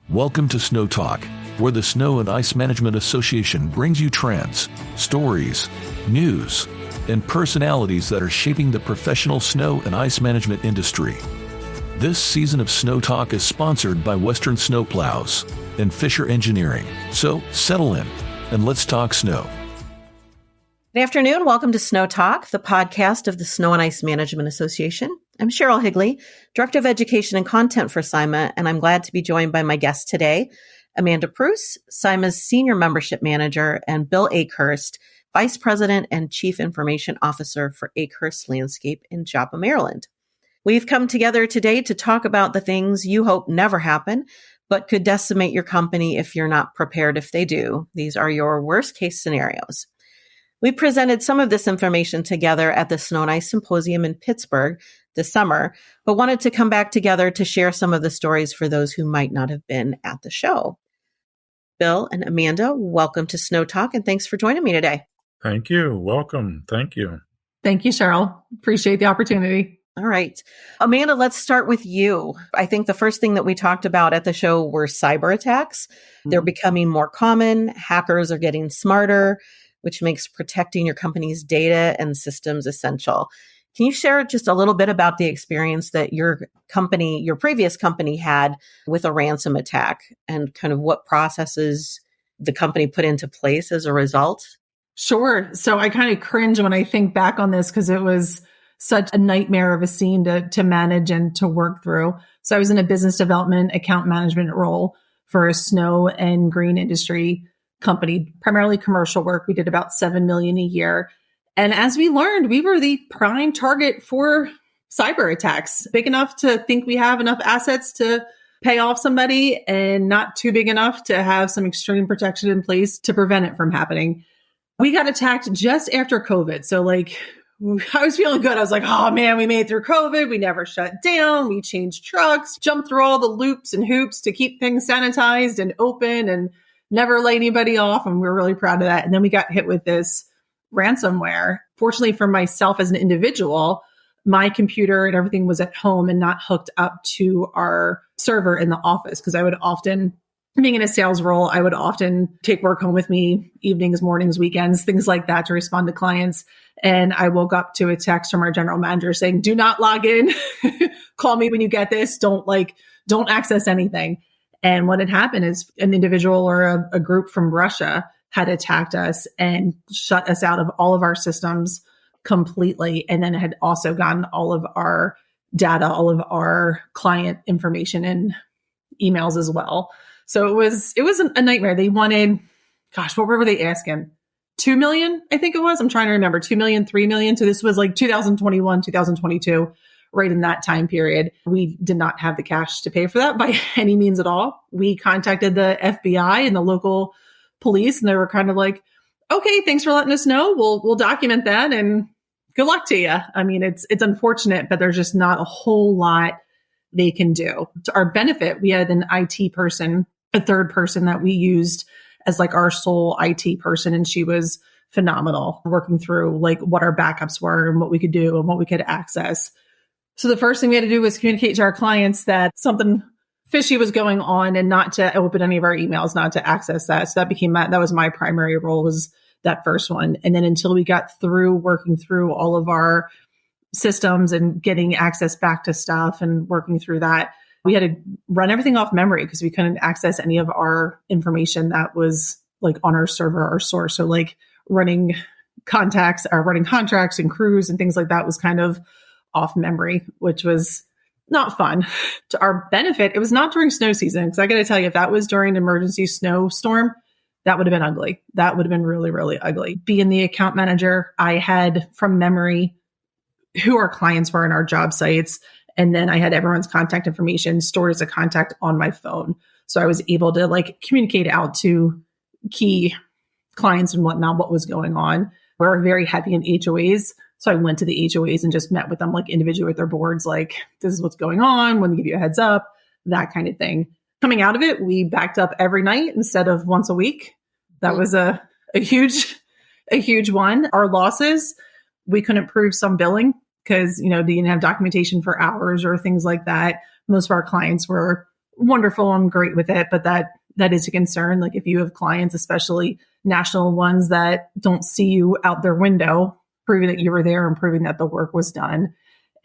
Welcome to Snow Talk, where the Snow and Ice Management Association brings you trends, stories, news, and personalities that are shaping the professional snow and ice management industry. This season of Snow Talk is sponsored by Western Snowplows and Fisher Engineering. So settle in and let's talk snow. Good afternoon. Welcome to Snow Talk, the podcast of the Snow and Ice Management Association. I'm Cheryl Higley, Director of Education and Content for CIMA, and I'm glad to be joined by my guest today, Amanda Pruce, CIMA's Senior Membership Manager, and Bill Akhurst, Vice President and Chief Information Officer for Akhurst Landscape in Joppa, Maryland. We've come together today to talk about the things you hope never happen, but could decimate your company if you're not prepared if they do. These are your worst case scenarios. We presented some of this information together at the Snow and Ice Symposium in Pittsburgh this summer, but wanted to come back together to share some of the stories for those who might not have been at the show. Bill and Amanda, welcome to Snow Talk, and thanks for joining me today. Thank you. Welcome. Thank you. Thank you, Cheryl. Appreciate the opportunity. All right. Amanda, let's start with you. I think the first thing that we talked about at the show were cyber attacks. They're becoming more common. Hackers are getting smarter, which makes protecting your company's data and systems essential. Can you share just a little bit about the experience that your previous company had with a ransom attack and kind of what processes the company put into place as a result? Sure. So I kind of cringe when I think back on this because it was such a nightmare of a scene to manage and to work through. So I was in a business development account management role for a snow and green industry company, primarily commercial work. We did about $7 million a year. And as we learned, we were the prime target for cyber attacks, big enough to think we have enough assets to pay off somebody and not too big enough to have some extreme protection in place to prevent it from happening. We got attacked just after COVID. So I was feeling good. I was like, oh man, we made it through COVID. We never shut down. We changed trucks, jumped through all the loops and hoops to keep things sanitized and open and never lay anybody off. And we were really proud of that. And then we got hit with this ransomware. Fortunately for myself as an individual, my computer and everything was at home and not hooked up to our server in the office. Because I would often, being in a sales role, I would often take work home with me, evenings, mornings, weekends, things like that to respond to clients. And I woke up to a text from our general manager saying, do not log in. Call me when you get this. Don't access anything. And what had happened is an individual or a group from Russia had attacked us and shut us out of all of our systems completely. And then had also gotten all of our data, all of our client information and emails as well. So it was a nightmare. They wanted, what were they asking? 2 million, I think it was. I'm trying to remember. 2 million, 3 million. So this was like 2021, 2022. Right in that time period. We did not have the cash to pay for that by any means at all. We contacted the FBI and the local police, and they were kind of like, okay, thanks for letting us know. We'll document that and good luck to you. I mean, it's unfortunate, but there's just not a whole lot they can do. To our benefit, we had an IT person, a third person that we used as like our sole IT person, and she was phenomenal working through like what our backups were and what we could do and what we could access. So the first thing we had to do was communicate to our clients that something fishy was going on and not to open any of our emails, not to access that. So that was my primary role, was that first one. And then until we got through working through all of our systems and getting access back to stuff and working through that, we had to run everything off memory because we couldn't access any of our information that was like on our server or source. So like running contracts and crews and things like that was kind of off memory, which was not fun. To our benefit, it was not during snow season. Because I got to tell you, if that was during an emergency snowstorm, that would have been ugly. That would have been really, really ugly. Being the account manager, I had from memory who our clients were in our job sites. And then I had everyone's contact information stored as a contact on my phone. So I was able to like communicate out to key clients and whatnot, what was going on. We're very heavy in HOAs. So I went to the HOAs and just met with them like individually with their boards, like, this is what's going on, when to give you a heads up, that kind of thing. Coming out of it, we backed up every night instead of once a week. That was a huge one. Our losses, we couldn't prove some billing because, they didn't have documentation for hours or things like that. Most of our clients were wonderful. I'm great with it, but that is a concern. Like if you have clients, especially national ones that don't see you out their window, proving that you were there and proving that the work was done.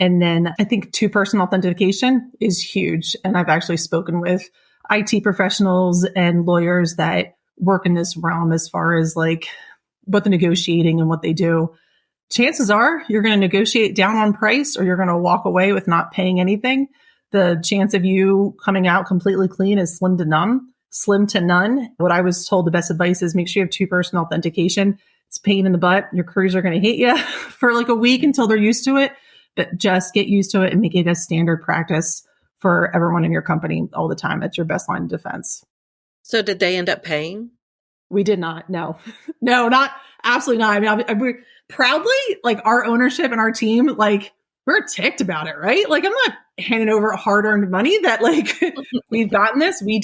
And then I think two-person authentication is huge. And I've actually spoken with IT professionals and lawyers that work in this realm as far as like what the negotiating and what they do. Chances are you're going to negotiate down on price or you're going to walk away with not paying anything. The chance of you coming out completely clean is slim to none. What I was told, the best advice is make sure you have two-person authentication. It's a pain in the butt. Your crews are going to hate you for like a week until they're used to it, but just get used to it and make it a standard practice for everyone in your company all the time. That's your best line of defense. So did they end up paying? We did not. No, not absolutely not. I mean, we proudly, like our ownership and our team, like we're ticked about it, right? Like I'm not handing over hard-earned money that like we've gotten this. We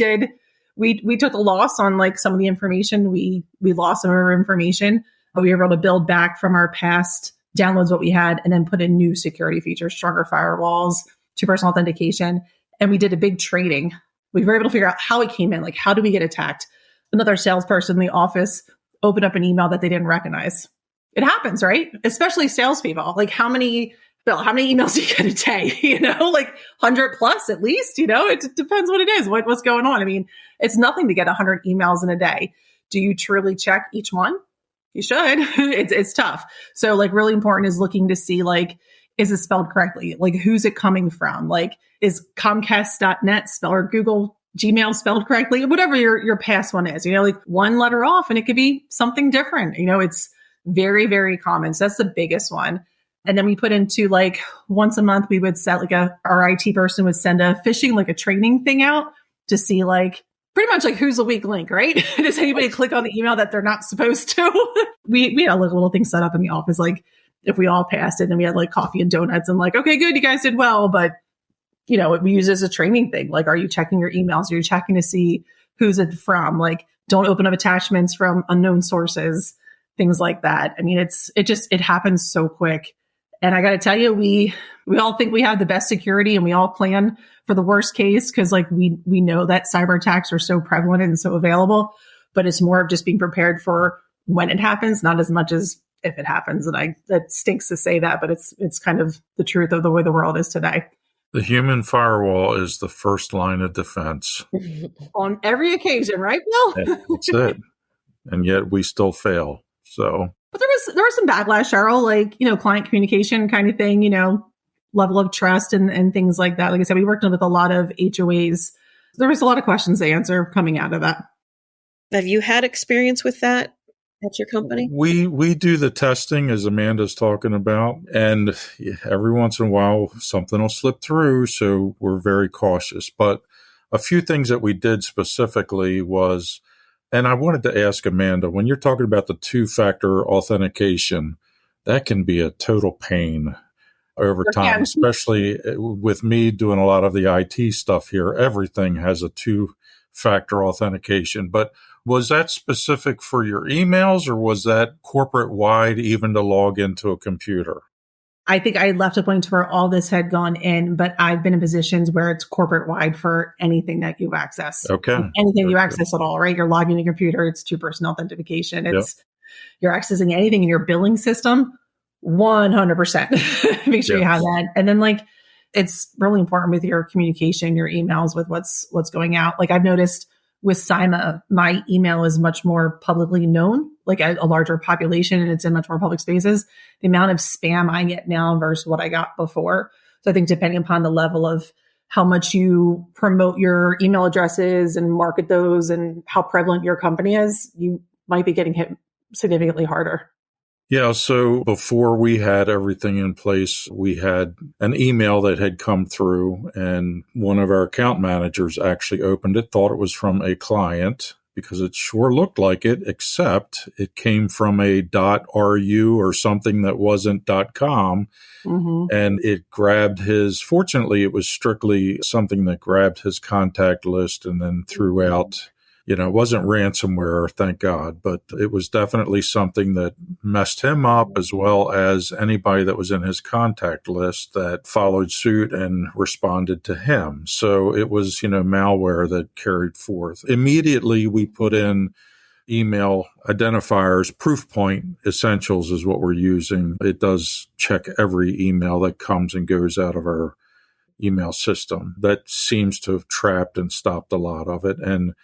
took a loss on like some of the information. We lost some of our information, but we were able to build back from our past downloads what we had and then put in new security features, stronger firewalls, two-person authentication. And we did a big training. We were able to figure out how it came in. Like, how do we get attacked? Another salesperson in the office opened up an email that they didn't recognize. It happens, right? Especially salespeople. Like how many emails do you get a day? Like 100 plus at least, it depends what it is, what's going on. I mean, it's nothing to get 100 emails in a day. Do you truly check each one? You should. It's tough. So like really important is looking to see like, is it spelled correctly? Like who's it coming from? Like is Comcast.net spelled or Google Gmail spelled correctly? Whatever your past one is, like one letter off and it could be something different. It's very, very common. So that's the biggest one. And then we put into like once a month, we would set like our IT person would send a phishing, like a training thing out to see like pretty much like who's the weak link, right? Does anybody click on the email that they're not supposed to? We had a little thing set up in the office. Like if we all passed it, then we had like coffee and donuts and like, okay, good. You guys did well. But we use it as a training thing. Like, are you checking your emails? Are you checking to see who's it from? Like, don't open up attachments from unknown sources, things like that. I mean, it happens so quick. And I got to tell you, we all think we have the best security and we all plan for the worst case because like we know that cyber attacks are so prevalent and so available, but it's more of just being prepared for when it happens, not as much as if it happens. And that stinks to say that, but it's kind of the truth of the way the world is today. The human firewall is the first line of defense. On every occasion, right, Bill? That's it. And yet we still fail. So, but there was some backlash, Cheryl, like, client communication kind of thing, level of trust and things like that. Like I said, we worked with a lot of HOAs. There was a lot of questions to answer coming out of that. Have you had experience with that at your company? We do the testing as Amanda's talking about, and every once in a while something will slip through. So we're very cautious. But a few things that we did specifically was, and I wanted to ask Amanda, when you're talking about the two-factor authentication, that can be a total pain over time, especially with me doing a lot of the IT stuff here. Everything has a two-factor authentication. But was that specific for your emails or was that corporate-wide even to log into a computer? I think I left a point to where all this had gone in, but I've been in positions where it's corporate-wide for anything that you access. Okay. Anything you access at all, right? You're logging in your computer, it's two-person authentication. You're accessing anything in your billing system, 100%. Make sure you have that. And then like, it's really important with your communication, your emails with what's going out. Like I've noticed with CIMA, my email is much more publicly known, like a larger population, and it's in much more public spaces. The amount of spam I get now versus what I got before. So I think depending upon the level of how much you promote your email addresses and market those and how prevalent your company is, you might be getting hit significantly harder. Yeah, so before we had everything in place, we had an email that had come through, and one of our account managers actually opened it, thought it was from a client because it sure looked like it, except it came from a .ru or something that wasn't .com, and it grabbed fortunately, it was strictly something that grabbed his contact list and then threw out It wasn't ransomware, thank God, but it was definitely something that messed him up, as well as anybody that was in his contact list that followed suit and responded to him. So it was, malware that carried forth. Immediately, we put in email identifiers. Proofpoint Essentials is what we're using. It does check every email that comes and goes out of our email system. That seems to have trapped and stopped a lot of it. And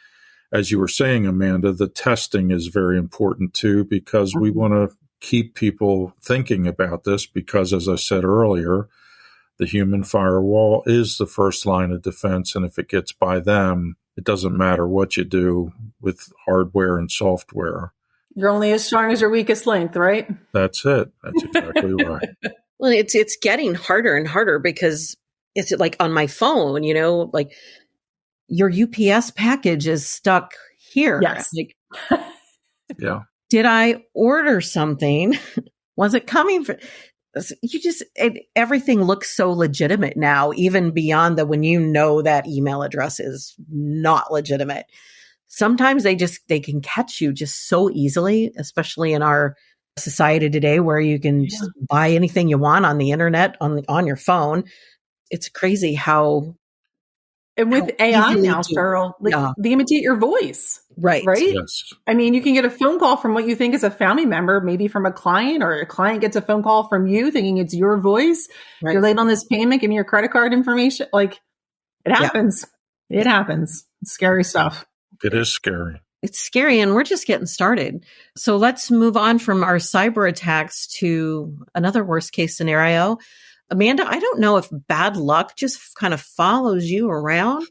as you were saying, Amanda, the testing is very important too, because we want to keep people thinking about this, because as I said earlier, the human firewall is the first line of defense. And if it gets by them, it doesn't matter what you do with hardware and software. You're only as strong as your weakest link, right? That's it. That's exactly right. Well, it's getting harder and harder, because it's like on my phone, like your UPS package is stuck here. Yes. Like, yeah. Did I order something? Was it coming from? Everything looks so legitimate now, even beyond when that email address is not legitimate. Sometimes they can catch you just so easily, especially in our society today, where you can just buy anything you want on the internet, on your phone. It's crazy how. And with AI now, Cheryl, they imitate your voice. Right. Yes. I mean, you can get a phone call from what you think is a family member, maybe from a client, or a client gets a phone call from you thinking it's your voice. Right. You're late on this payment. Give me your credit card information. Like, it happens. Yeah. It happens. It's scary stuff. It is scary. It's scary, and we're just getting started. So let's move on from our cyber attacks to another worst case scenario. Amanda, I don't know if bad luck just kind of follows you around,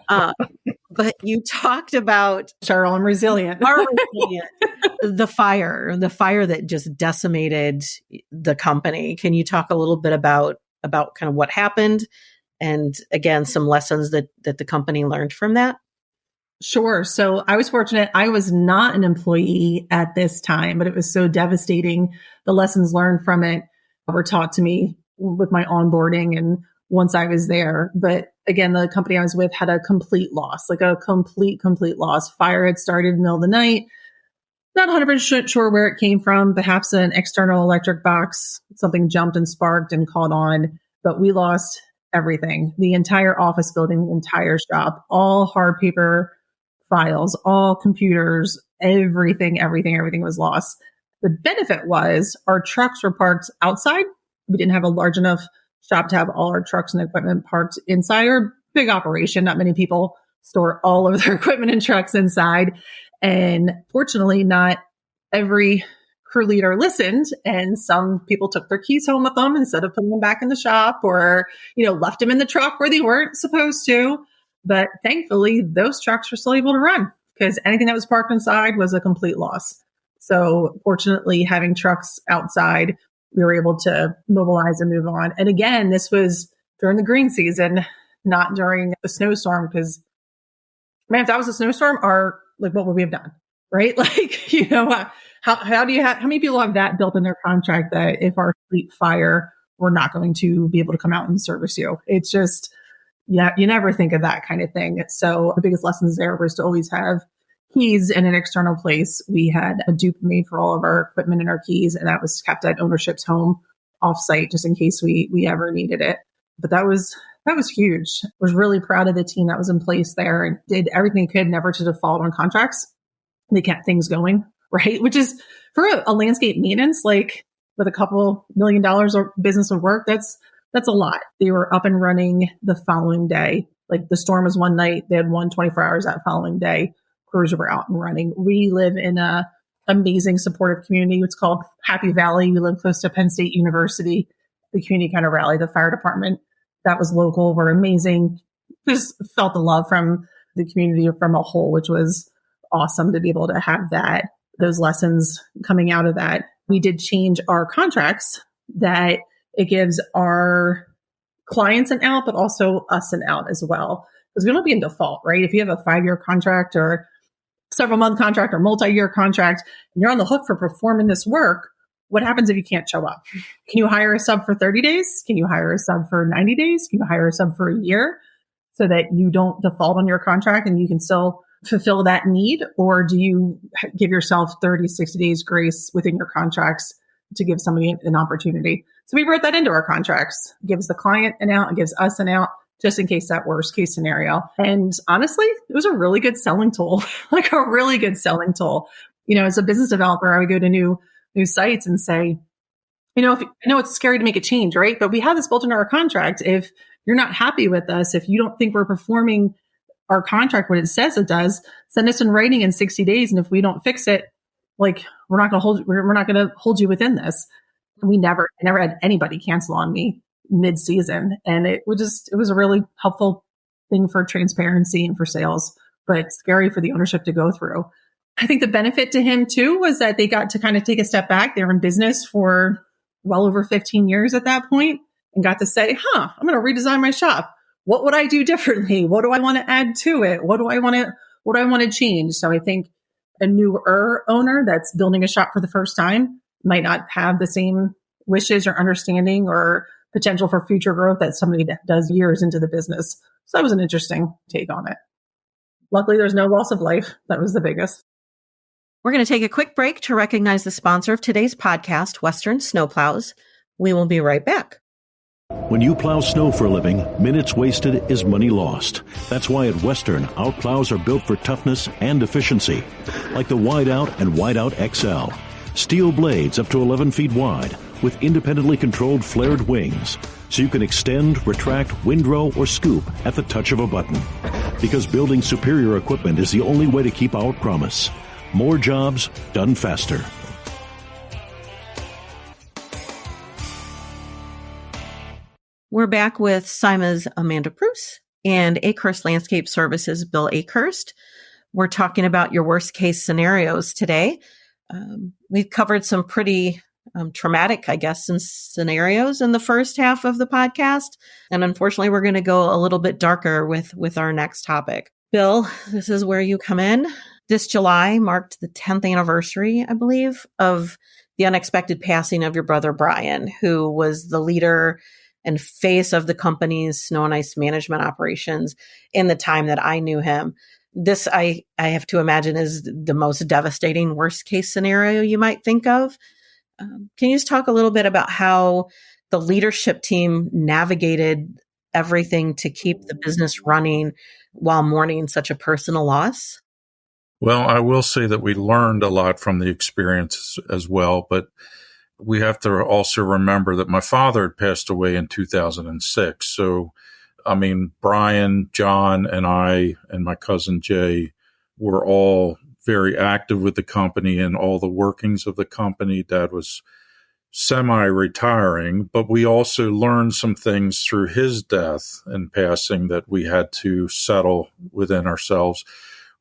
but you talked about Cheryl, I'm resilient. The fire that just decimated the company. Can you talk a little bit about kind of what happened, and again, some lessons that the company learned from that? Sure. So I was fortunate. I was not an employee at this time, but it was so devastating. The lessons learned from it were taught to me with my onboarding and once I was there. But again, the company I was with had a complete loss, like a complete loss. Fire had started in the middle of the night. Not 100% sure where it came from. Perhaps an external electric box, something jumped and sparked and caught on, but we lost everything. The entire office building, the entire shop, all hard paper files, all computers, everything was lost. The benefit was our trucks were parked outside. We didn't have a large enough shop to have all our trucks and equipment parked inside. Our big operation, not many people store all of their equipment and trucks inside. And fortunately, not every crew leader listened. And some people took their keys home with them instead of putting them back in the shop, or, left them in the truck where they weren't supposed to. But thankfully, those trucks were still able to run, because anything that was parked inside was a complete loss. So fortunately, having trucks outside, we were able to mobilize and move on. And again, this was during the green season, not during a snowstorm, because if that was a snowstorm, what would we have done? Right? How many people have that built in their contract that if our fleet fire, we're not going to be able to come out and service you? It's just, you never think of that kind of thing. So the biggest lessons there was to always have keys in an external place. We had a dupe made for all of our equipment and our keys, and that was kept at ownership's home offsite just in case we ever needed it. But that was huge. I was really proud of the team that was in place there and did everything they could never to default on contracts. They kept things going, right? Which is for a landscape maintenance, like with a couple $1 million of business of work, that's a lot. They were up and running the following day. Like the storm was one night, they had 24 hours that following day. Crews were out and running. We live in a amazing supportive community. It's called Happy Valley. We live close to Penn State University. The community kind of rallied. The fire department that was local were amazing. Just felt the love from the community from a whole, which was awesome to be able to have those lessons coming out of that. We did change our contracts that it gives our clients an out, but also us an out as well. Because we don't be in default, right? If you have a 5-year contract or several month contract or multi-year contract, and you're on the hook for performing this work, what happens if you can't show up? Can you hire a sub for 30 days? Can you hire a sub for 90 days? Can you hire a sub for a year so that you don't default on your contract and you can still fulfill that need, or do you give yourself 30, 60 days grace within your contracts to give somebody an opportunity? So we wrote that into our contracts. It gives the client an out, it gives us an out, just in case that worst case scenario. And honestly, it was a really good selling tool, like a really good selling tool. As a business developer, I would go to new sites and say, I know it's scary to make a change, right? But we have this built into our contract. If you're not happy with us, if you don't think we're performing our contract what it says it does, send us in writing in 60 days. And if we don't fix it, like we're not going to hold you within this. I never had anybody cancel on me mid-season. And it was a really helpful thing for transparency and for sales, but scary for the ownership to go through. I think the benefit to him too was that they got to kind of take a step back. They were in business for well over 15 years at that point and got to say, I'm going to redesign my shop. What would I do differently? What do I want to add to it? What do I want to change? So I think a newer owner that's building a shop for the first time might not have the same wishes or understanding or potential for future growth that somebody that does years into the business. So that was an interesting take on it. Luckily, there's no loss of life. That was the biggest. We're going to take a quick break to recognize the sponsor of today's podcast, Western Snowplows. We will be right back. When you plow snow for a living, minutes wasted is money lost. That's why at Western, our plows are built for toughness and efficiency, like the Wideout and Wideout XL. Steel blades up to 11 feet wide with independently controlled flared wings, so you can extend, retract, windrow, or scoop at the touch of a button. Because building superior equipment is the only way to keep our promise. More jobs done faster. We're back with CIMA's Amanda Pruce and Akhurst Landscape Services' Bill Akhurst. We're talking about your worst case scenarios today. We've covered some pretty traumatic, scenarios in the first half of the podcast. And unfortunately, we're going to go a little bit darker with our next topic. Bill, this is where you come in. This July marked the 10th anniversary, I believe, of the unexpected passing of your brother, Brian, who was the leader and face of the company's snow and ice management operations in the time that I knew him. This, I have to imagine, is the most devastating worst case scenario you might think of. Can you just talk a little bit about how the leadership team navigated everything to keep the business running while mourning such a personal loss? Well, I will say that we learned a lot from the experience as well, but we have to also remember that my father had passed away in 2006. So, Brian, John, and I, and my cousin Jay were all very active with the company and all the workings of the company. Dad was semi-retiring, but we also learned some things through his death and passing that we had to settle within ourselves.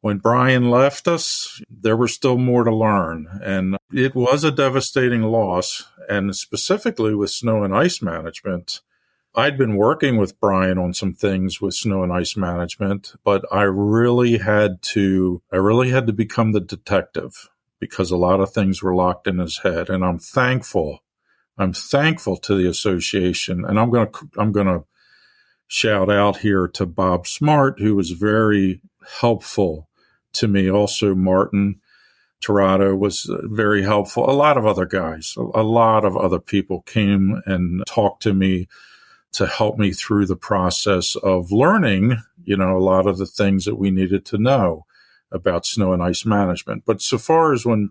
When Brian left us, there was still more to learn, and it was a devastating loss. And specifically with snow and ice management, I'd been working with Brian on some things with snow and ice management, but I really had to become the detective because a lot of things were locked in his head. And I'm thankful to the association. And I'm going to shout out here to Bob Smart, who was very helpful to me. Also, Martin Tirado was very helpful. A lot of other guys, a lot of other people came and talked to me to help me through the process of learning, a lot of the things that we needed to know about snow and ice management. But so far as when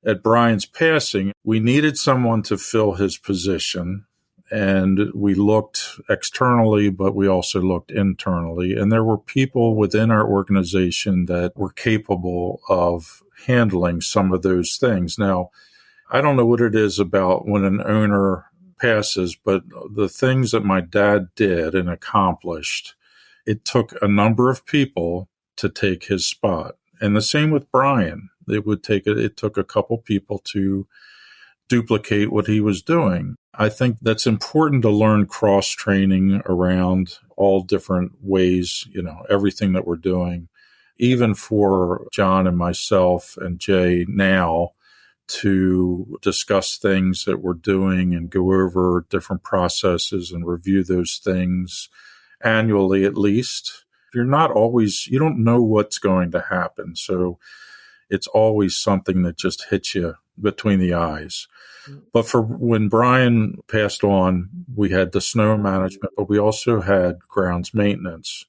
at Brian's passing, we needed someone to fill his position. And we looked externally, but we also looked internally. And there were people within our organization that were capable of handling some of those things. Now, I don't know what it is about when an owner passes, but the things that my dad did and accomplished, it took a number of people to take his spot. And the same with Brian. It took a couple people to duplicate what he was doing. I think that's important to learn cross-training around all different ways, everything that we're doing, even for John and myself and Jay now to discuss things that we're doing and go over different processes and review those things annually at least you don't know what's going to happen. So it's always something that just hits you between the eyes. But for when Brian passed on, we had the snow management, but we also had grounds maintenance.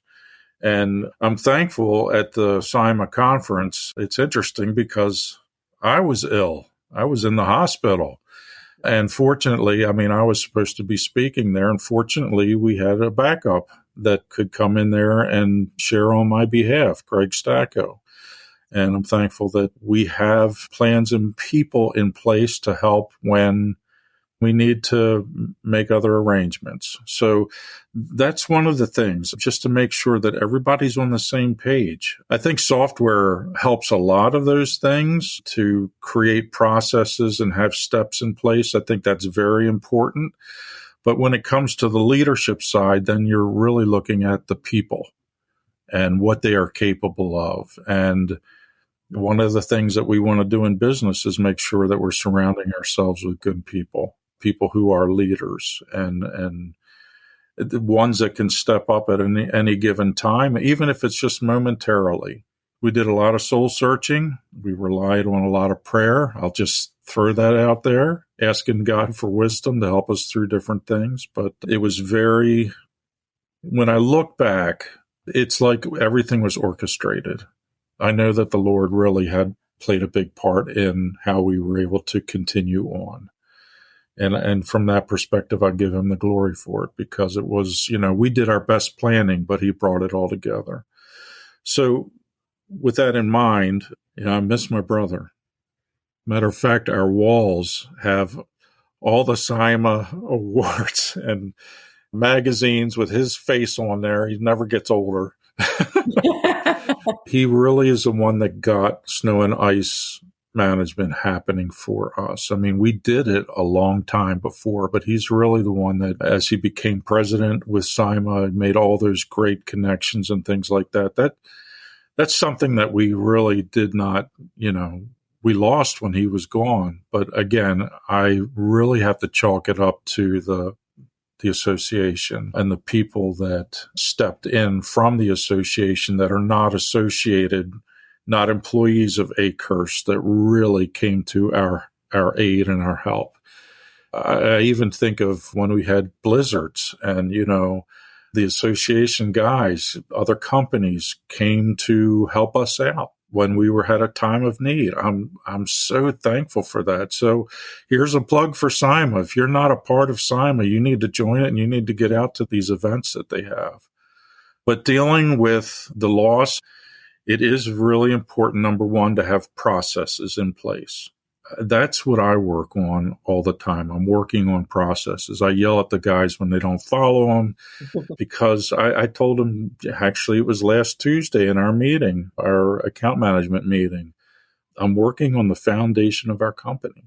And I'm thankful at the CIMA conference. It's interesting because I was ill. I was in the hospital. And fortunately, I was supposed to be speaking there. And fortunately, we had a backup that could come in there and share on my behalf, Greg Stacco. And I'm thankful that we have plans and people in place to help when we need to make other arrangements. So that's one of the things, just to make sure that everybody's on the same page. I think software helps a lot of those things to create processes and have steps in place. I think that's very important. But when it comes to the leadership side, then you're really looking at the people and what they are capable of. And one of the things that we want to do in business is make sure that we're surrounding ourselves with good people who are leaders and the ones that can step up at any given time, even if it's just momentarily. We did a lot of soul searching. We relied on a lot of prayer. I'll just throw that out there, asking God for wisdom to help us through different things. But it was when I look back, it's like everything was orchestrated. I know that the Lord really had played a big part in how we were able to continue on. And from that perspective, I give him the glory for it, because it was, we did our best planning, but he brought it all together. So with that in mind, I miss my brother. Matter of fact, our walls have all the CIMA awards and magazines with his face on there. He never gets older. He really is the one that got snow and ice management happening for us. We did it a long time before, but he's really the one that, as he became president with CIMA, made all those great connections and things like that. That's something that we really did not, we lost when he was gone. But again, I really have to chalk it up to the association and the people that stepped in from the association that are not associated, not employees of Akhurst, that really came to our aid and our help. I even think of when we had blizzards and, the association guys, other companies came to help us out when we had a time of need. I'm so thankful for that. So here's a plug for CIMA. If you're not a part of CIMA, you need to join it and you need to get out to these events that they have. But dealing with the loss, it is really important, number one, to have processes in place. That's what I work on all the time. I'm working on processes. I yell at the guys when they don't follow them, because I told them, actually, it was last Tuesday in our meeting, our account management meeting, I'm working on the foundation of our company.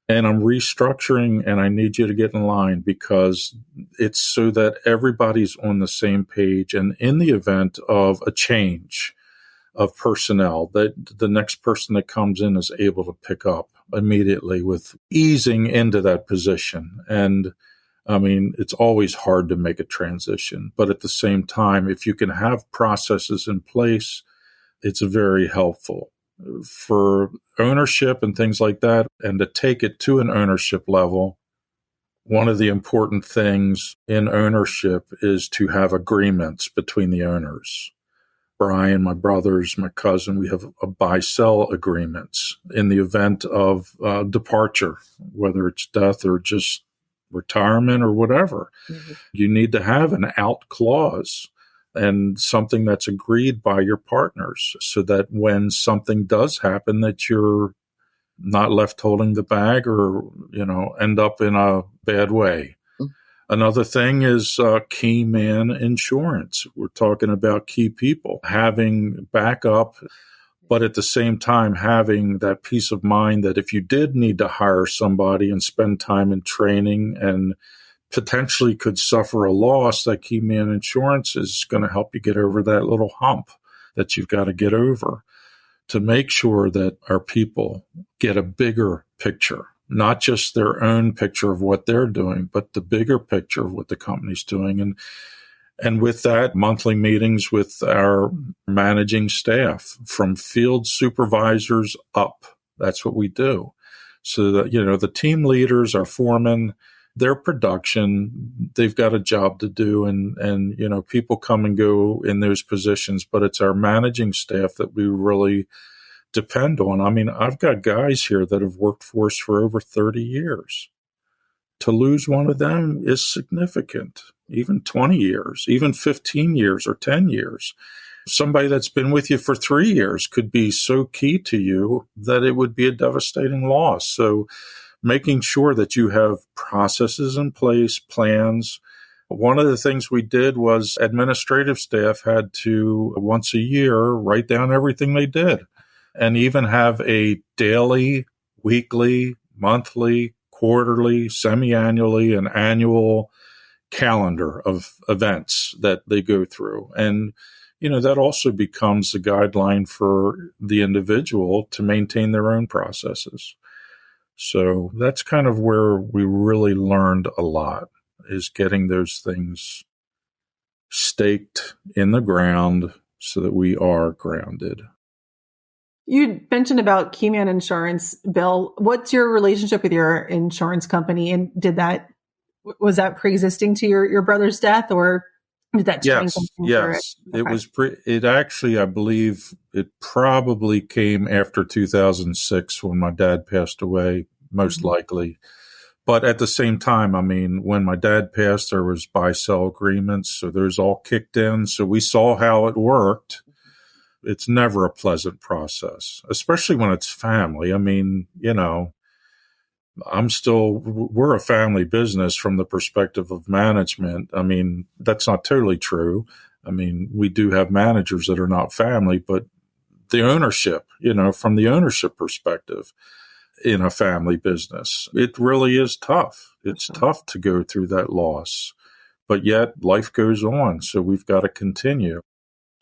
And I'm restructuring, and I need you to get in line, because it's so that everybody's on the same page. And in the event of a change of personnel, that the next person that comes in is able to pick up immediately with easing into that position. And it's always hard to make a transition, but at the same time, if you can have processes in place, it's very helpful for ownership and things like that. And to take it to an ownership level, one of the important things in ownership is to have agreements between the owners. Brian, my brothers, my cousin, we have a buy-sell agreements in the event of departure, whether it's death or just retirement or whatever. Mm-hmm. You need to have an out clause and something that's agreed by your partners, so that when something does happen, that you're not left holding the bag or, end up in a bad way. Another thing is key man insurance. We're talking about key people having backup, but at the same time having that peace of mind that if you did need to hire somebody and spend time in training and potentially could suffer a loss, that key man insurance is going to help you get over that little hump that you've got to get over, to make sure that our people get a bigger picture. Not just their own picture of what they're doing, but the bigger picture of what the company's doing. And with that, monthly meetings with our managing staff from field supervisors up. That's what we do. So that, the team leaders, our foremen, their production, they've got a job to do, and people come and go in those positions, but it's our managing staff that we really depend on. I mean, I've got guys here that have worked for us for over 30 years. To lose one of them is significant, even 20 years, even 15 years or 10 years. Somebody that's been with you for 3 years could be so key to you that it would be a devastating loss. So making sure that you have processes in place, plans. One of the things we did was administrative staff had to, once a year, write down everything they did and even have a daily, weekly, monthly, quarterly, semi-annually, and annual calendar of events that they go through. And, that also becomes a guideline for the individual to maintain their own processes. So that's kind of where we really learned a lot, is getting those things staked in the ground so that we are grounded. You mentioned about Keyman Insurance, Bill. What's your relationship with your insurance company? And was that pre-existing to your brother's death, or did that change? Yes. Okay. It was it actually, I believe it probably came after 2006 when my dad passed away, most likely. But at the same time, I mean, when my dad passed, there was buy-sell agreements. So there's all kicked in. So we saw how it worked. It's never a pleasant process, especially when it's family. I mean, we're a family business from the perspective of management. I mean, that's not totally true. I mean, we do have managers that are not family, but the ownership, from the ownership perspective in a family business, it really is tough. It's tough to go through that loss, but yet life goes on. So we've got to continue.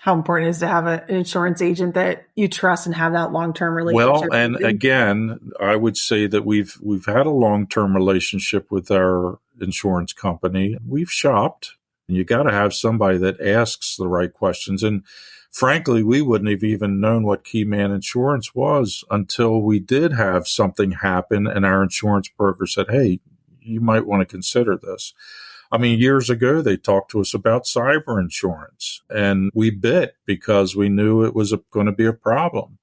How important it is to have an insurance agent that you trust and have that long-term relationship. Well, and again, I would say that we've had a long-term relationship with our insurance company. We've shopped, and you got to have somebody that asks the right questions. And frankly, we wouldn't have even known what Keyman Insurance was until we did have something happen, and our insurance broker said, "Hey, you might want to consider this." I mean, years ago, they talked to us about cyber insurance, and we bit because we knew it was going to be a problem.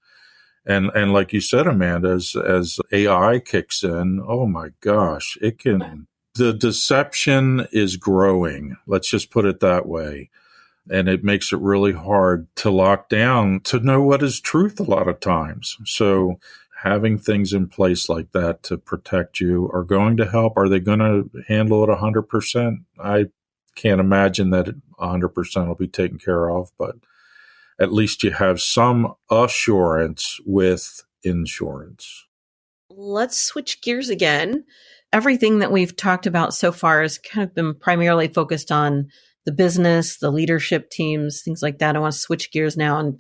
And like you said, Amanda, as AI kicks in, oh my gosh, the deception is growing. Let's just put it that way. And it makes it really hard to lock down, to know what is truth a lot of times. So having things in place like that to protect you are going to help. Are they going to handle it 100%? I can't imagine that 100% will be taken care of, but at least you have some assurance with insurance. Let's switch gears again. Everything that we've talked about so far has kind of been primarily focused on the business, the leadership teams, things like that. I want to switch gears now and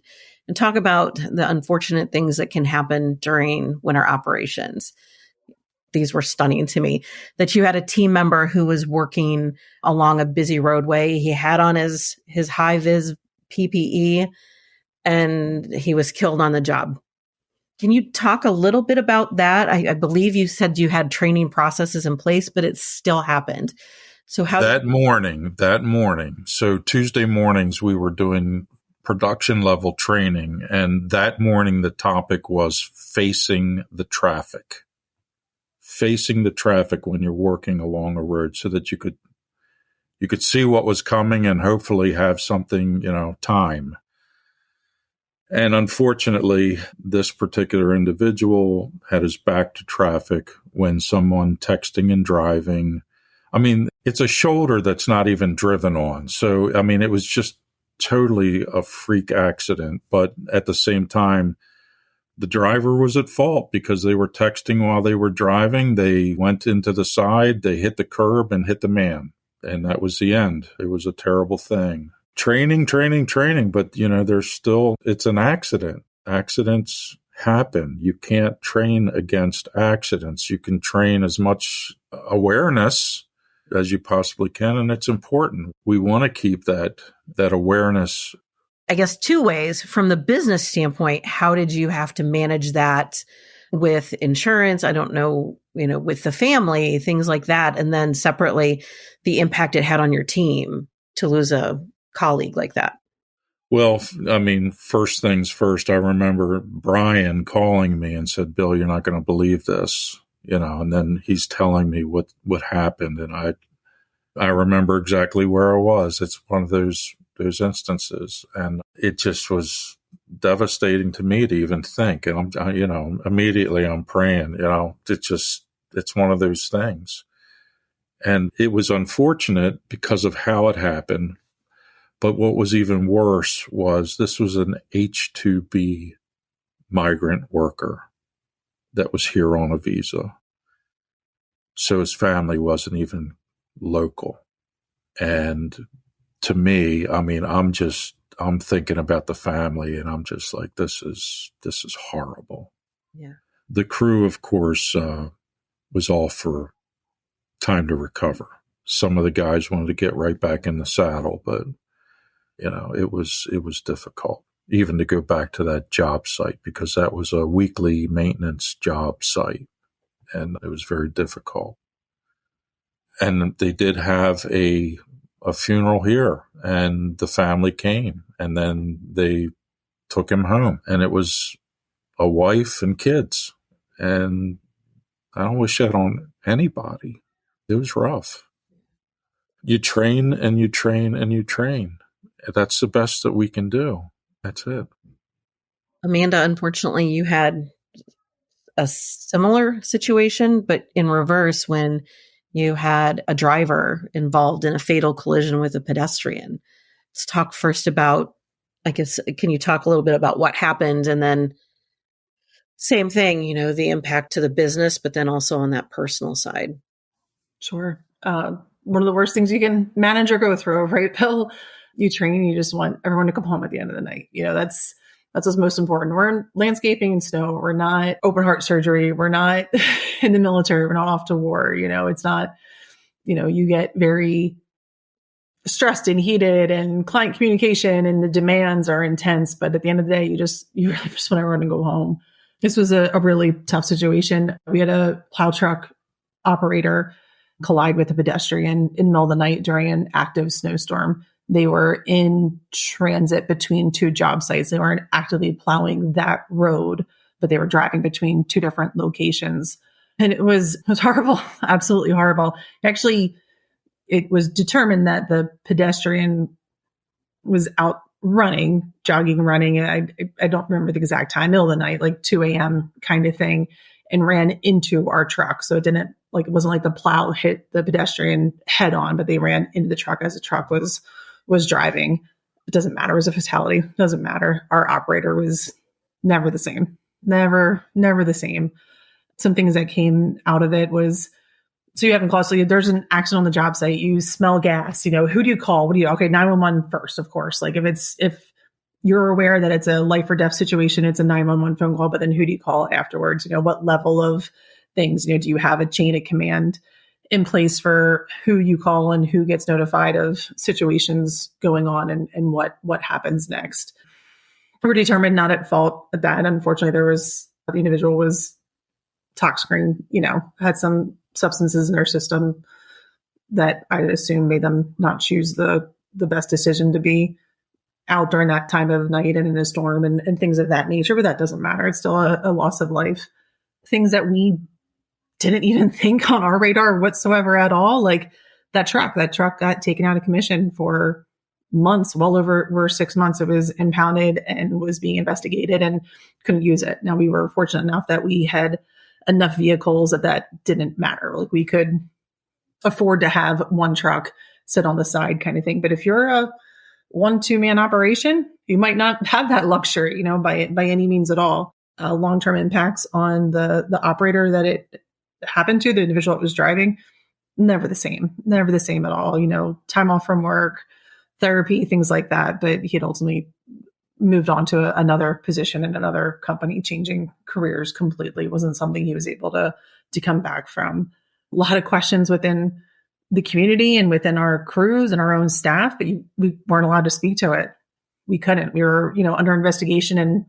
talk about the unfortunate things that can happen during winter operations. These were stunning to me, that you had a team member who was working along a busy roadway. He had on his high-vis PPE, and he was killed on the job. Can you talk a little bit about that? I believe you said you had training processes in place, but it still happened. So how that morning. So Tuesday mornings we were doing production level training, and that morning the topic was facing the traffic when you're working along a road, so that you could see what was coming and hopefully have something, time. And unfortunately, this particular individual had his back to traffic when someone texting and driving. I mean, it's a shoulder that's not even driven on. So, I mean, it was just totally a freak accident. But at the same time, the driver was at fault because they were texting while they were driving. They went into the side, they hit the curb and hit the man. And that was the end. It was a terrible thing. Training. But, it's an accident. Accidents happen. You can't train against accidents. You can train as much awareness as you possibly can. And it's important. We want to keep that awareness. I guess two ways. From the business standpoint, how did you have to manage that with insurance? I don't know, with the family, things like that. And then separately, the impact it had on your team to lose a colleague like that. Well, I mean, first things first, I remember Brian calling me and said, "Bill, you're not going to believe this," and then he's telling me what happened. And I remember exactly where I was. It's one of those instances. And it just was devastating to me to even think. And immediately I'm praying, it's one of those things. And it was unfortunate because of how it happened. But what was even worse was this was an H-2B migrant worker that was here on a visa. So his family wasn't even local. And to me, I mean, I'm thinking about the family and I'm just like, this is horrible. Yeah. The crew, of course, was all for time to recover. Some of the guys wanted to get right back in the saddle, but it was difficult even to go back to that job site because that was a weekly maintenance job site and it was very difficult. And they did have a funeral here and the family came and then they took him home and it was a wife and kids. And I don't wish that on anybody. It was rough. You train and you train and you train. That's the best that we can do. That's it. Amanda, unfortunately, you had a similar situation, but in reverse when you had a driver involved in a fatal collision with a pedestrian. Let's talk first about, I guess, can you talk a little bit about what happened? And then same thing, the impact to the business, but then also on that personal side. Sure. One of the worst things you can manage or go through, right, Bill? You train, you just want everyone to come home at the end of the night. That's what's most important. We're in landscaping and snow. We're not open heart surgery. We're not in the military. We're not off to war. It's not, you get very stressed and heated and client communication and the demands are intense. But at the end of the day, you really just want everyone to go home. This was a really tough situation. We had a plow truck operator collide with a pedestrian in the middle of the night during an active snowstorm. They were in transit between two job sites. They weren't actively plowing that road, but they were driving between two different locations. And it was horrible, absolutely horrible. Actually, it was determined that the pedestrian was out running, jogging, running. I don't remember the exact time, middle of the night, like 2 a.m. kind of thing, and ran into our truck. So it wasn't like the plow hit the pedestrian head on, but they ran into the truck as the truck was driving. It doesn't matter. It was a fatality. It doesn't matter. Our operator was never the same. Never the same. Some things that came out of it was, so you have in class, so there's an accident on the job site. You smell gas. Who do you call? Okay, 911 first, of course. Like if you're aware that it's a life or death situation, it's a 911 phone call, but then who do you call afterwards? What level of things, do you have a chain of command in place for who you call and who gets notified of situations going on and what happens next? We were determined not at fault at that. Unfortunately, the individual was toxic, had some substances in their system that I assume made them not choose the best decision to be out during that time of night and in a storm and things of that nature. But that doesn't matter. It's still a loss of life. Things that we didn't even think on our radar whatsoever at all. Like that truck got taken out of commission for months, well over 6 months. It was impounded and was being investigated and couldn't use it. Now we were fortunate enough that we had enough vehicles that didn't matter. Like we could afford to have one truck sit on the side kind of thing. But if you're a 1-2 man operation, you might not have that luxury, by any means at all. Long-term impacts on the operator that it happened to, the individual that was driving, never the same at all. Time off from work, therapy, things like that. But he had ultimately moved on to another position in another company, changing careers completely. It wasn't something he was able to come back from. A lot of questions within the community and within our crews and our own staff, but we weren't allowed to speak to it. We couldn't. We were, under investigation and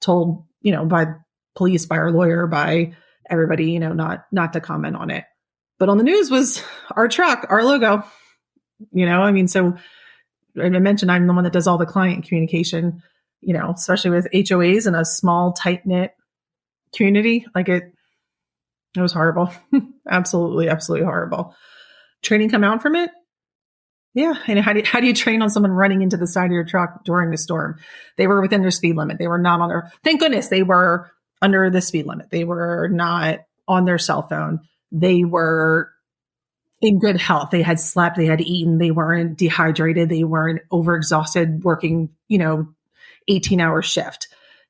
told, by police, by our lawyer, by everybody, not to comment on it. But on the news was our truck, our logo, so I mentioned I'm the one that does all the client communication, especially with HOAs in a small, tight-knit community. Like it was horrible. Absolutely horrible. Training come out from it? Yeah. And how do you train on someone running into the side of your truck during a storm? They were within their speed limit. They were not on their, thank goodness they were under the speed limit. They were not on their cell phone. They were in good health. They had slept, they had eaten, they weren't dehydrated, they weren't overexhausted working, 18-hour shift.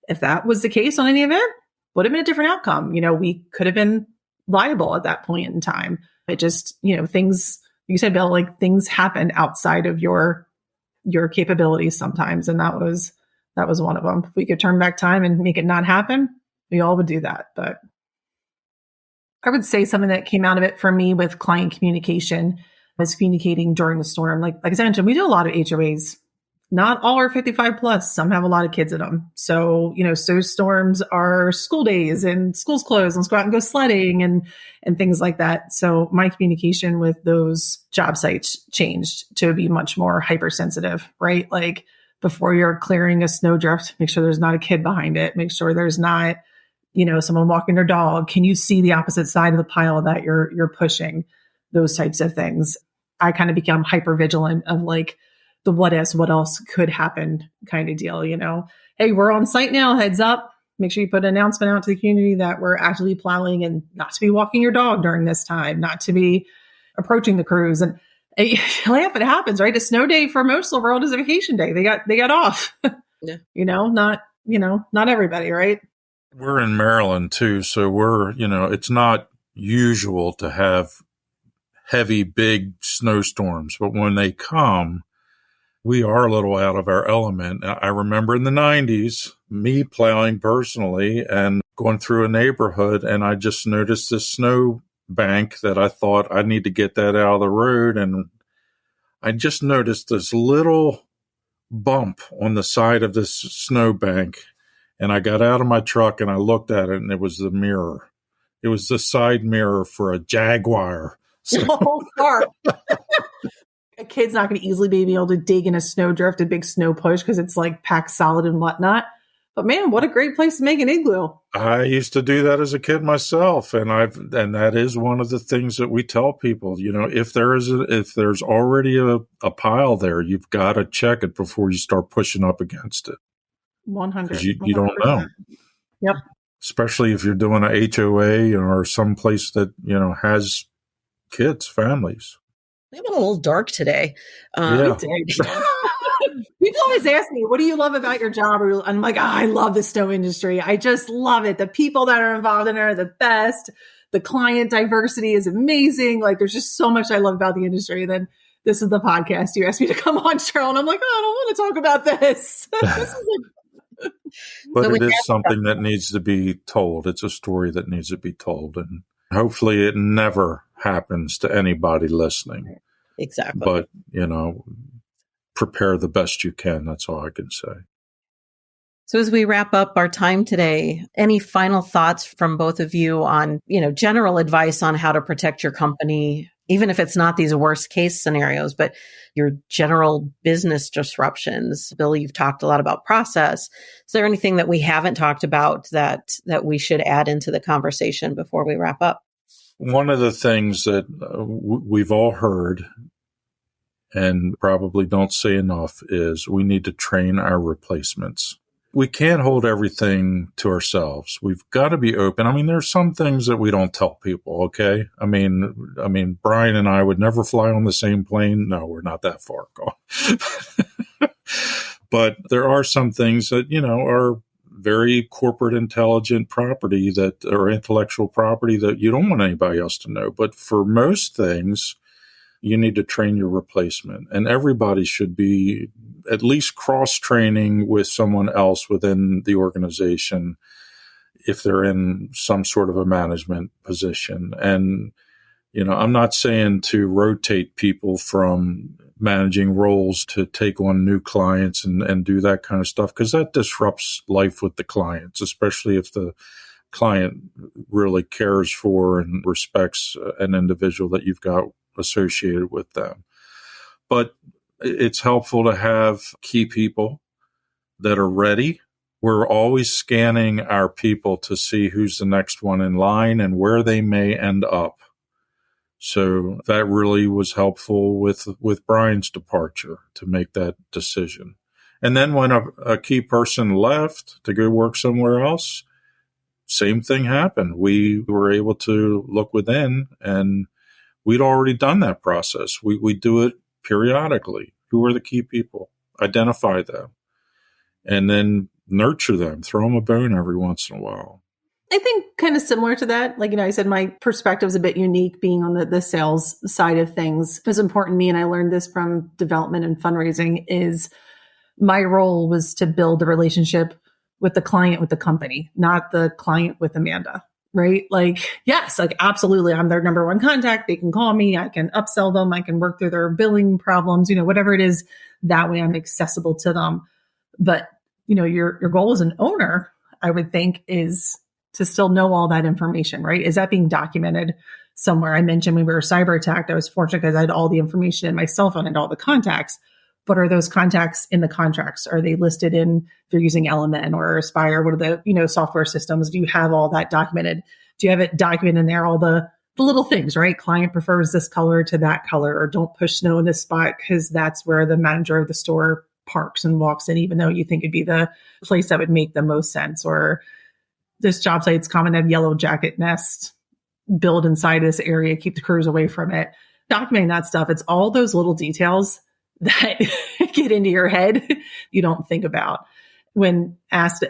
If that was the case on any event, would have been a different outcome. We could have been liable at that point in time. It just, things, you said, Bill, like things happen outside of your capabilities sometimes. And that was one of them. If we could turn back time and make it not happen, we all would do that. But I would say something that came out of it for me with client communication was communicating during the storm. Like I mentioned, we do a lot of HOAs. Not all are 55 plus. Some have a lot of kids in them. So, so storms are school days and schools closed. Let's go out and go sledding and things like that. So my communication with those job sites changed to be much more hypersensitive, right? Like before you're clearing a snowdrift, make sure there's not a kid behind it. Make sure there's not, someone walking their dog. Can you see the opposite side of the pile that you're pushing? Those types of things. I kind of become hyper vigilant of like the what else could happen kind of deal, Hey, we're on site now, heads up. Make sure you put an announcement out to the community that we're actively plowing and not to be walking your dog during this time, not to be approaching the crews. And you laugh, it happens, right? A snow day for most of the world is a vacation day. They got off, Yeah. Not everybody, right? We're in Maryland too. So we're, it's not usual to have heavy, big snowstorms, but when they come, we are a little out of our element. I remember in the 90s, me plowing personally and going through a neighborhood, and I just noticed this snow bank that I thought I need to get that out of the road. And I just noticed this little bump on the side of this snow bank. And I got out of my truck and I looked at it, and it was the mirror. It was the side mirror for a Jaguar. So, a kid's not going to easily be able to dig in a snowdrift, a big snow push, because it's like packed solid and whatnot. But man, what a great place to make an igloo. I used to do that as a kid myself. And that is one of the things that we tell people, if there's already a pile there, you've got to check it before you start pushing up against it. 100. Because you don't know. Yep. Especially if you're doing a HOA or some place that, has kids, families. We went a little dark today. Yeah. People always ask me, what do you love about your job? And I'm like, I love the snow industry. I just love it. The people that are involved in it are the best. The client diversity is amazing. Like there's just so much I love about the industry. Then this is the podcast. You asked me to come on, Cheryl, and I'm like, I don't want to talk about this. But it is something that needs to be told. It's a story that needs to be told. And hopefully it never happens to anybody listening. Exactly. But, prepare the best you can. That's all I can say. So as we wrap up our time today, any final thoughts from both of you on, general advice on how to protect your company, even if it's not these worst case scenarios, but your general business disruptions? Bill, you've talked a lot about process. Is there anything that we haven't talked about that we should add into the conversation before we wrap up? One of the things that we've all heard and probably don't say enough is we need to train our replacements. We can't hold everything to ourselves. We've got to be open. I mean, there's some things that we don't tell people, okay? I mean, Brian and I would never fly on the same plane. No, we're not that far gone. But there are some things that, are very corporate intelligent property or intellectual property that you don't want anybody else to know. But for most things, you need to train your replacement, and everybody should be at least cross-training with someone else within the organization if they're in some sort of a management position. And I'm not saying to rotate people from managing roles to take on new clients and do that kind of stuff, because that disrupts life with the clients, especially if the client really cares for and respects an individual that you've got associated with them. But it's helpful to have key people that are ready. We're always scanning our people to see who's the next one in line and where they may end up. So that really was helpful with Brian's departure to make that decision. And then when a key person left to go work somewhere else, same thing happened. We were able to look within, and we'd already done that process. We do it periodically. Who are the key people? Identify them, and then nurture them. Throw them a bone every once in a while. I think kind of similar to that. Like, I said, my perspective is a bit unique being on the sales side of things. It was important to me, and I learned this from development and fundraising, is my role was to build the relationship with the client, with the company, not the client with Amanda, right? Like, yes, like absolutely. I'm their number one contact. They can call me. I can upsell them. I can work through their billing problems, whatever it is. That way I'm accessible to them. But, your goal as an owner, I would think, is to still know all that information, right? Is that being documented somewhere? I mentioned when we were cyber attacked, I was fortunate because I had all the information in my cell phone and all the contacts. But are those contacts in the contracts? Are they listed in, if you're using Element or Aspire, what are the, software systems? Do you have all that documented? Do you have it documented in there, all the little things, right? Client prefers this color to that color, or don't push snow in this spot because that's where the manager of the store parks and walks in, even though you think it'd be the place that would make the most sense. Or this job site's common to have yellow jacket nest build inside this area, keep the crews away from it. Documenting that stuff, it's all those little details that get into your head you don't think about when asked,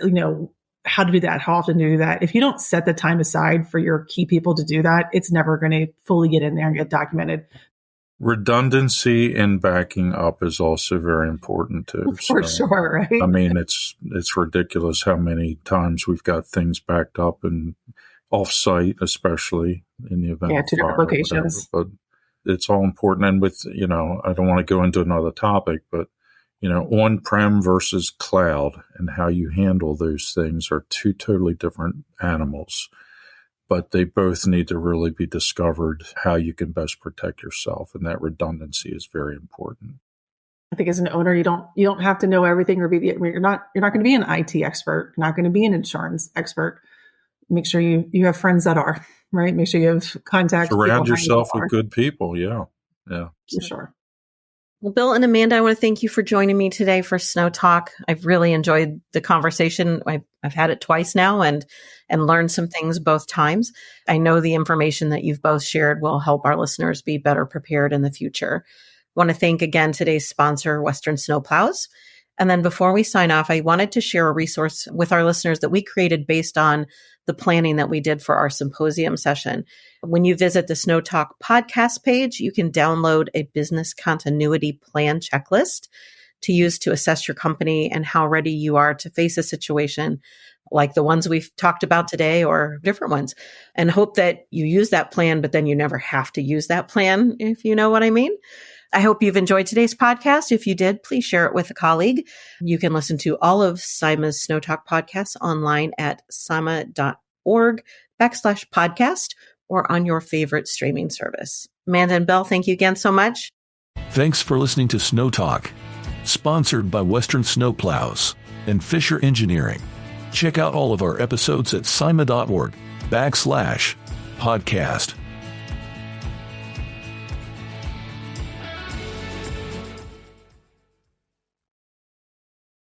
how to do that, how often to do that. If you don't set the time aside for your key people to do that, it's never going to fully get in there and get documented. Redundancy and backing up is also very important too. For sure, right? I mean, it's ridiculous how many times we've got things backed up and off-site, especially in the event of to different locations. But it's all important. And with, I don't want to go into another topic, but, on-prem versus cloud and how you handle those things are two totally different animals. But they both need to really be discovered how you can best protect yourself. And that redundancy is very important. I think as an owner, you don't have to know everything or you're not going to be an IT expert. You're not going to be an insurance expert. Make sure you have friends that are, right? Make sure you have contacts. Surround yourself with good people. Yeah. Yeah. For sure. Well, Bill and Amanda, I want to thank you for joining me today for Snow Talk. I've really enjoyed the conversation. I've had it twice now and learned some things both times. I know the information that you've both shared will help our listeners be better prepared in the future. I want to thank again today's sponsor, Western Snowplows. And then before we sign off, I wanted to share a resource with our listeners that we created based on the planning that we did for our symposium session. When you visit the Snow Talk podcast page, you can download a business continuity plan checklist to use to assess your company and how ready you are to face a situation like the ones we've talked about today or different ones, and hope that you use that plan, but then you never have to use that plan, if you know what I mean. I hope you've enjoyed today's podcast. If you did, please share it with a colleague. You can listen to all of CIMA's Snow Talk podcasts online at cima.org/podcast or on your favorite streaming service. Amanda and Bill, thank you again so much. Thanks for listening to Snow Talk, sponsored by Western Snowplows and Fisher Engineering. Check out all of our episodes at cima.org/podcast.